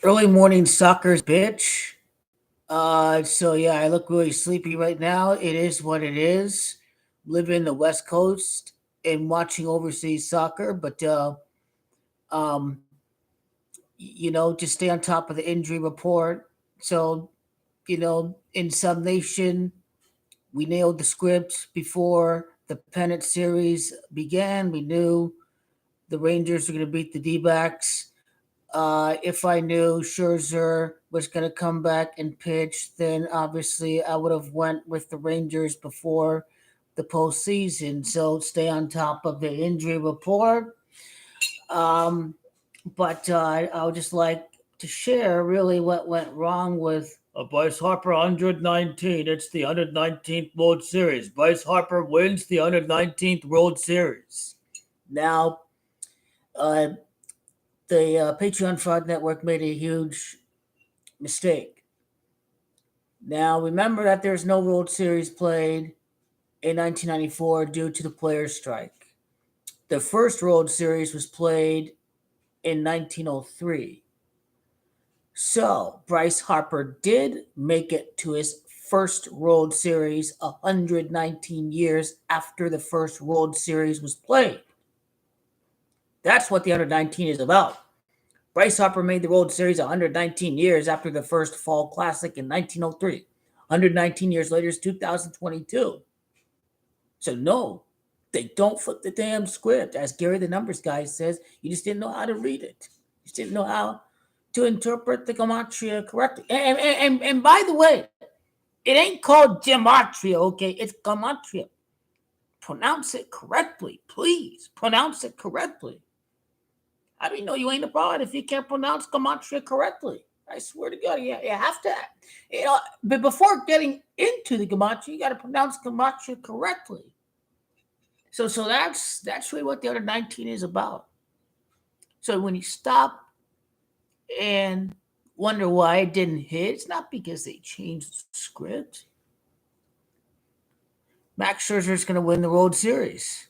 Early morning soccer's bitch. So yeah, I look really sleepy right now. It is what it is. Living in the West Coast and watching overseas soccer, but um, just stay on top of the injury report. So in some nation, we nailed the script before the pennant series began. We knew the Rangers were going to beat the D-backs. If I knew Scherzer was going to come back and pitch, then obviously I would have went with the Rangers before the postseason. So stay on top of the injury report. Um, but I would just like to share really what went wrong with Bryce Harper 119. It's the 119th World Series. Bryce Harper wins the 119th World Series. Now, uh, the Patreon Fraud Network made a huge mistake. Now, remember that there's no World Series played in 1994 due to the players' strike. The first World Series was played in 1903. So, Bryce Harper did make it to his first World Series 119 years after the first World Series was played. That's what the 119 is about. Bryce Harper made the World Series 119 years after the first Fall Classic in 1903. 119 years later is 2022. So, no, they don't flip the damn script. As Gary the Numbers guy says, you just didn't know how to read it. You just didn't know how to interpret the gematria correctly. And by the way, it ain't called gematria, okay? It's gematria. Pronounce it correctly, please. Pronounce it correctly. How do you know you ain't a fraud if you can't pronounce gematria correctly? I swear to God, you have to. But before getting into the gematria, you got to pronounce gematria correctly. So that's really what the other 19 is about. So when you stop and wonder why it didn't hit, it's not because they changed the script. Max Scherzer is going to win the World Series.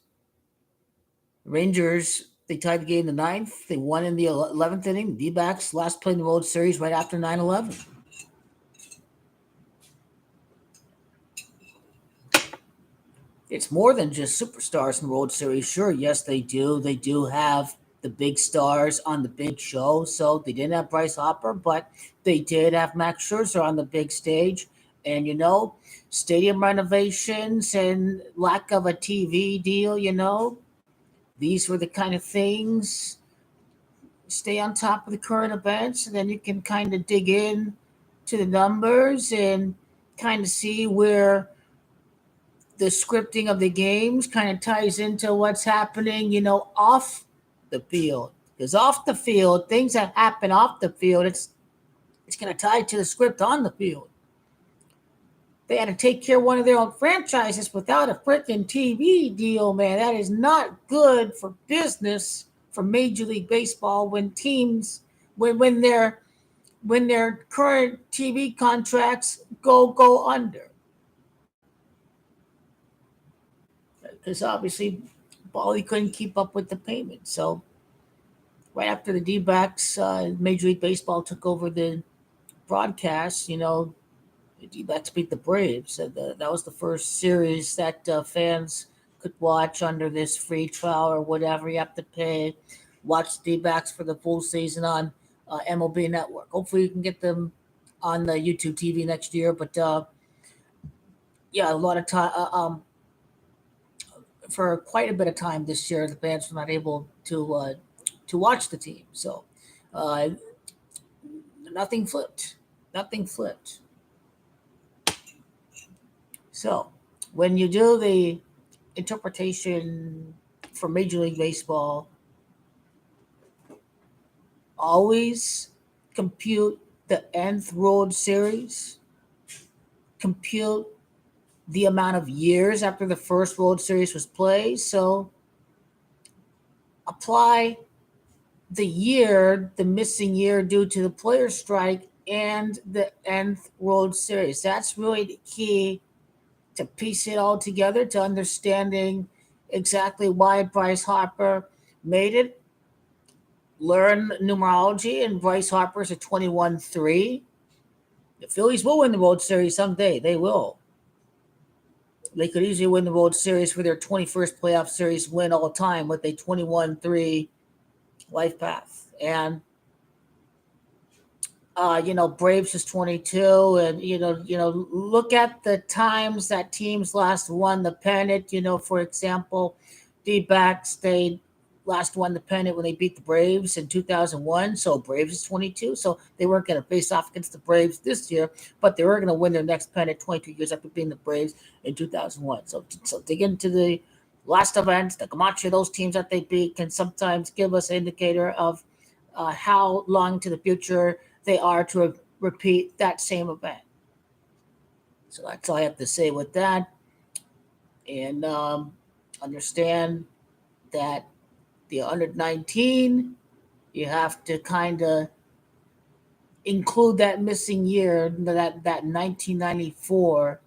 Rangers, they tied the game in the ninth. They won in the 11th inning. D-backs last played in the World Series right after 9/11. It's more than just superstars in the World Series. Sure, yes, they do. They do have the big stars on the big show. So they didn't have Bryce Harper, but they did have Max Scherzer on the big stage. And stadium renovations and lack of a TV deal, these were the kind of things. Stay on top of the current events, and then you can kind of dig in to the numbers and kind of see where the scripting of the games kind of ties into what's happening, off the field. Because off the field, things that happen off the field, it's going to tie to the script on the field. They had to take care of one of their own franchises without a freaking TV deal, man. That is not good for business for Major League Baseball when teams when their current TV contracts go under. Because obviously Bally couldn't keep up with the payment. So right after the D-backs, Major League Baseball took over the broadcast. The D-backs beat the Braves. That was the first series that fans could watch under this free trial or whatever. You have to pay. Watch the D-backs for the full season on MLB Network. Hopefully, you can get them on the YouTube TV next year. But yeah, a lot of time. For quite a bit of time this year, the fans were not able to watch the team. So uh, nothing flipped. Nothing flipped. So when you do the interpretation for Major League Baseball, always compute the nth World Series, compute the amount of years after the first World Series was played. So apply the missing year due to the player strike and the nth World Series. That's really the key to piece it all together, to understanding exactly why Bryce Harper made it learn numerology, and Bryce Harper's at 21-3. The Phillies will win the World Series someday. They will. They could easily win the World Series for their 21st playoff series win all time with a 21-3 life path. And Braves is 22, and look at the times that teams last won the pennant. For example, D-backs they last won the pennant when they beat the Braves in 2001. So Braves is 22. So they weren't going to face off against the Braves this year, but they were going to win their next pennant 22 years after beating the Braves in 2001. So dig into the last events, the Camacho, those teams that they beat can sometimes give us an indicator of how long to the future they are to repeat that same event. So that's all I have to say with that. And understand that the under 19, you have to kind of include that missing year, that 1994,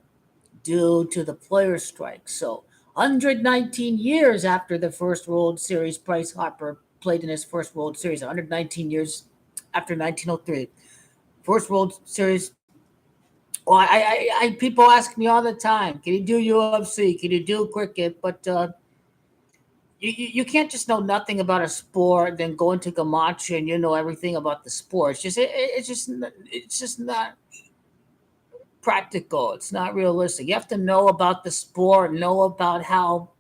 due to the players' strike. So 119 years after the first World Series, Bryce Harper played in his first World Series. 119 years after 1903. First World Series. Well, people ask me all the time, can you do UFC? Can you do cricket? But you can't just know nothing about a sport, then go into Gamache and you know everything about the sport. It's just not practical. It's not realistic. You have to know about the sport, know about how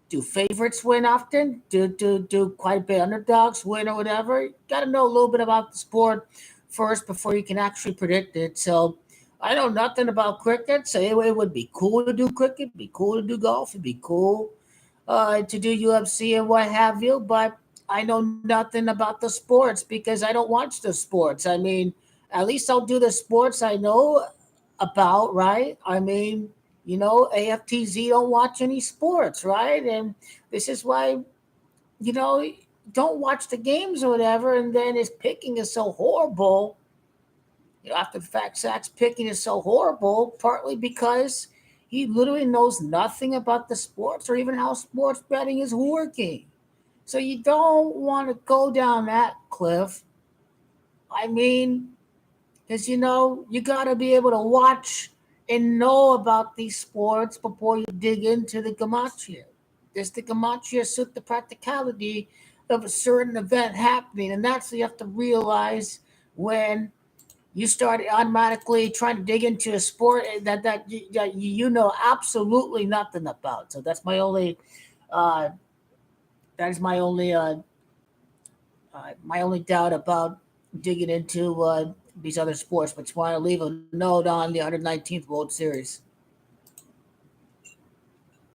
do favorites win often, do quite a bit underdogs win or whatever. You got to know a little bit about the sport first before you can actually predict it. So I know nothing about cricket, so it would be cool to do cricket, be cool to do golf, it'd be cool to do UFC and what have you. But I know nothing about the sports because I don't watch the sports. I mean, at least I'll do the sports I know about, right? I mean, AFTZ don't watch any sports, right? And this is why, you know, don't watch the games or whatever. And then his picking is so horrible. After the fact, Zach's picking is so horrible, partly because he literally knows nothing about the sports or even how sports betting is working. So you don't want to go down that cliff. I mean, because you got to be able to watch and know about these sports before you dig into the Gematria. Does the Gematria suit the practicality of a certain event happening? And that's what you have to realize when you start automatically trying to dig into a sport that you know absolutely nothing about. So uh, that is my only doubt about digging into these other sports. But just want to leave a note on the 119th World Series.